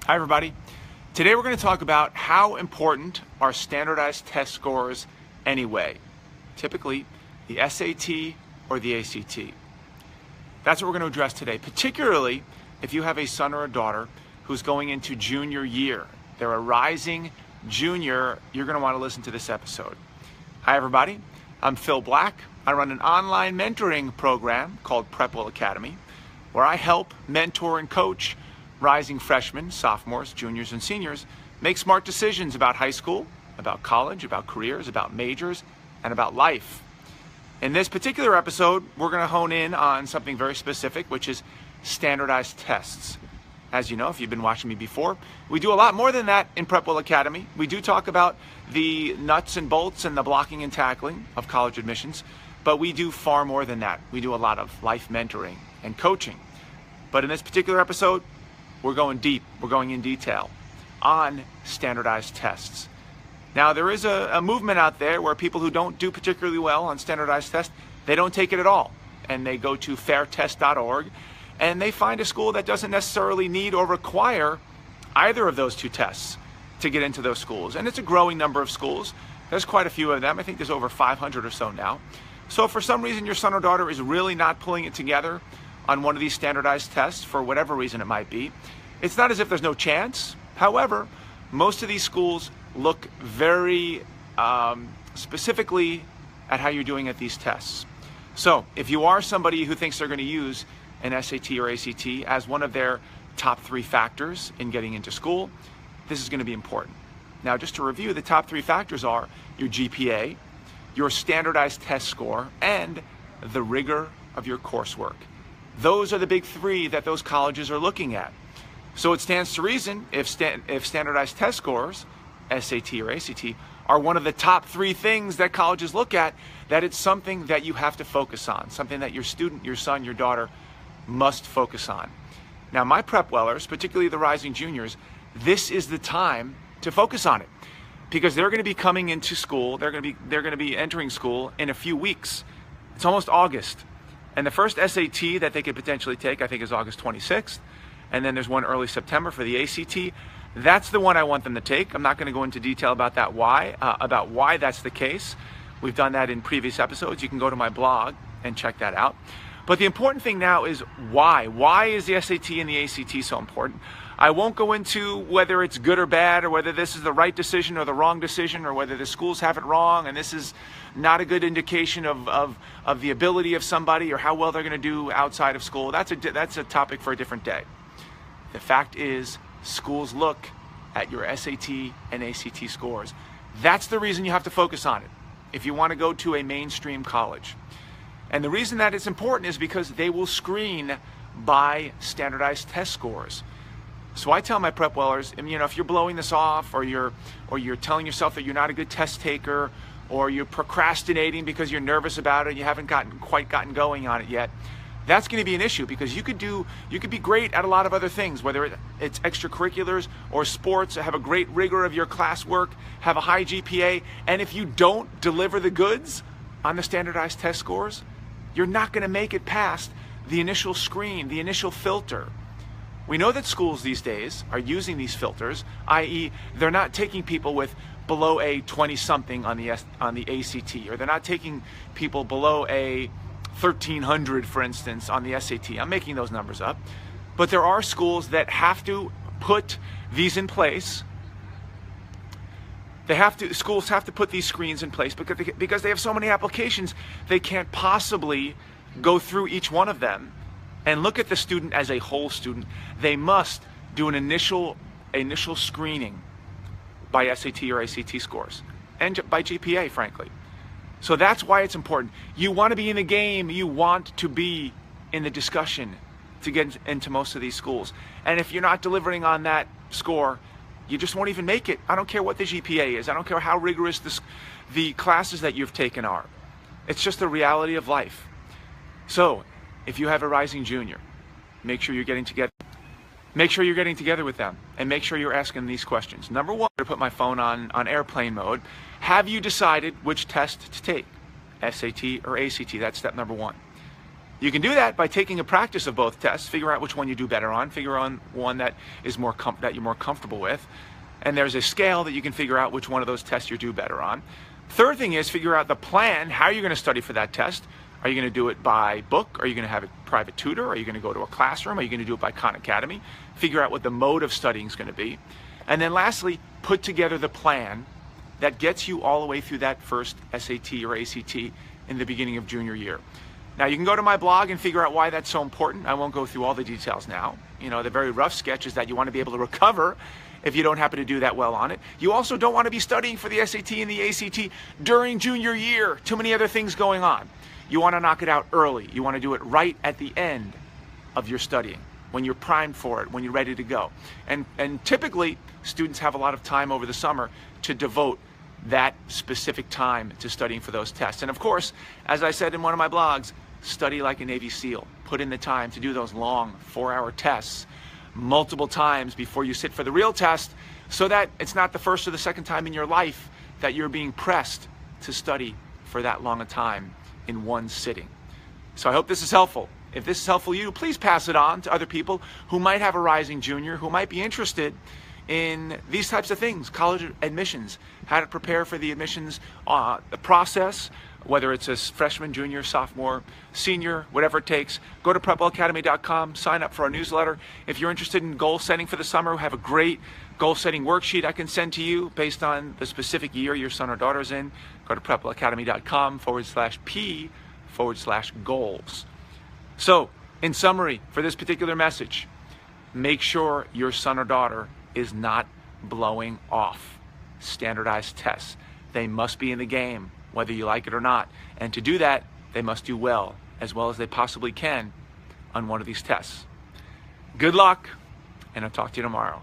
Hi everybody. Today we're going to talk about how important are standardized test scores anyway. Typically the SAT or the ACT. That's what we're going to address today, particularly if you have a son or a daughter who's going into junior year. They're a rising junior. You're going to want to listen to this episode. Hi everybody. I'm Phil Black. I run an online mentoring program called PrepWell Academy, where I help mentor and coach rising freshmen, sophomores, juniors, and seniors make smart decisions about high school, about college, about careers, about majors, and about life. In this particular episode, we're going to hone in on something very specific, which is standardized tests. As you know, if you've been watching me before, we do a lot more than that in PrepWell Academy. We do talk about the nuts and bolts and the blocking and tackling of college admissions, but we do far more than that. We do a lot of life mentoring and coaching. But in this particular episode, we're going deep, we're going in detail on standardized tests. Now, there is a movement out there where people who don't do particularly well on standardized tests, they don't take it at all. And they go to fairtest.org and they find a school that doesn't necessarily need or require either of those two tests to get into those schools. And it's a growing number of schools. There's quite a few of them. I think there's over 500 or so now. So if for some reason your son or daughter is really not pulling it together on one of these standardized tests, for whatever reason it might be, it's not as if there's no chance. However, most of these schools look very specifically at how you're doing at these tests. So if you are somebody who thinks they're going to use an SAT or ACT as one of their top 3 factors in getting into school, this is going to be important. Now, just to review, the top 3 factors are your GPA, your standardized test score, and the rigor of your coursework. Those are the big 3 that those colleges are looking at. So it stands to reason if standardized test scores, SAT or ACT, are one of the top 3 things that colleges look at, that it's something that you have to focus on, something that your student, your son, your daughter must focus on. Now, my PrepWellers, particularly the rising juniors, this is the time to focus on it, because they're going to be coming into school, they're going to be entering school in a few weeks. It's almost August. And the first SAT that they could potentially take, I think, is August 26th. And then there's one early September for the ACT. That's the one I want them to take. I'm not going to go into detail about that, about why that's the case. We've done that in previous episodes. You can go to my blog and check that out. But the important thing now is why. Why is the SAT and the ACT so important? I won't go into whether it's good or bad, or whether this is the right decision or the wrong decision, or whether the schools have it wrong and this is not a good indication of the ability of somebody or how well they're going to do outside of school. That's a topic for a different day. The fact is, schools look at your SAT and ACT scores. That's the reason you have to focus on it if you want to go to a mainstream college. And the reason that it's important is because they will screen by standardized test scores. So I tell my PrepWellers, if you're blowing this off, or you're telling yourself that you're not a good test taker, or you're procrastinating because you're nervous about it and you haven't quite gotten going on it yet, that's going to be an issue, because you could be great at a lot of other things, whether it's extracurriculars or sports, have a great rigor of your classwork, have a high GPA, and if you don't deliver the goods on the standardized test scores, you're not going to make it past the initial screen, the initial filter. We know that schools these days are using these filters, i.e. they're not taking people with below a 20-something on the ACT, or they're not taking people below a 1,300, for instance, on the SAT. I'm making those numbers up. But there are schools that have to put these in place. Schools have to put these screens in place because they have so many applications, they can't possibly go through each one of them and look at the student as a whole student. They must do an initial screening by SAT or ACT scores, and by GPA, frankly. So that's why it's important. You want to be in the game. You want to be in the discussion to get into most of these schools. And if you're not delivering on that score, you just won't even make it. I don't care what the GPA is. I don't care how rigorous the classes that you've taken are. It's just the reality of life. So if you have a rising junior, make sure you're getting together. Make sure you're getting together with them, and make sure you're asking these questions. Number 1, I put my phone on airplane mode. Have you decided which test to take? SAT or ACT? That's step number 1. You can do that by taking a practice of both tests, figure out which one you do better on, figure on one that is that you're more comfortable with, and there's a scale that you can figure out which one of those tests you do better on. Third thing is figure out the plan. How are you going to study for that test? Are you going to do it by book? Are you going to have a private tutor? Are you going to go to a classroom? Are you going to do it by Khan Academy? Figure out what the mode of studying is going to be. And then lastly, put together the plan that gets you all the way through that first SAT or ACT in the beginning of junior year. Now, you can go to my blog and figure out why that's so important. I won't go through all the details now. You know, the very rough sketch is that you want to be able to recover if you don't happen to do that well on it. You also don't want to be studying for the SAT and the ACT during junior year. Too many other things going on. You want to knock it out early. You want to do it right at the end of your studying, when you're primed for it, when you're ready to go. And typically, students have a lot of time over the summer to devote that specific time to studying for those tests. And of course, as I said in one of my blogs, study like a Navy SEAL. Put in the time to do those long 4-hour tests multiple times before you sit for the real test, so that it's not the first or the second time in your life that you're being pressed to study for that long a time in one sitting. So I hope this is helpful. If this is helpful to you, please pass it on to other people who might have a rising junior, who might be interested in these types of things, college admissions, how to prepare for the admissions the process, whether it's a freshman, junior, sophomore, senior, whatever it takes. Go to PrepWellAcademy.com, sign up for our newsletter. If you're interested in goal setting for the summer, we have a great goal setting worksheet I can send to you based on the specific year your son or daughter's in. Go to PrepWellAcademy.com/P/goals. So, in summary, for this particular message, make sure your son or daughter is not blowing off standardized tests. They must be in the game, whether you like it or not. And to do that, they must do well as they possibly can on one of these tests. Good luck, and I'll talk to you tomorrow.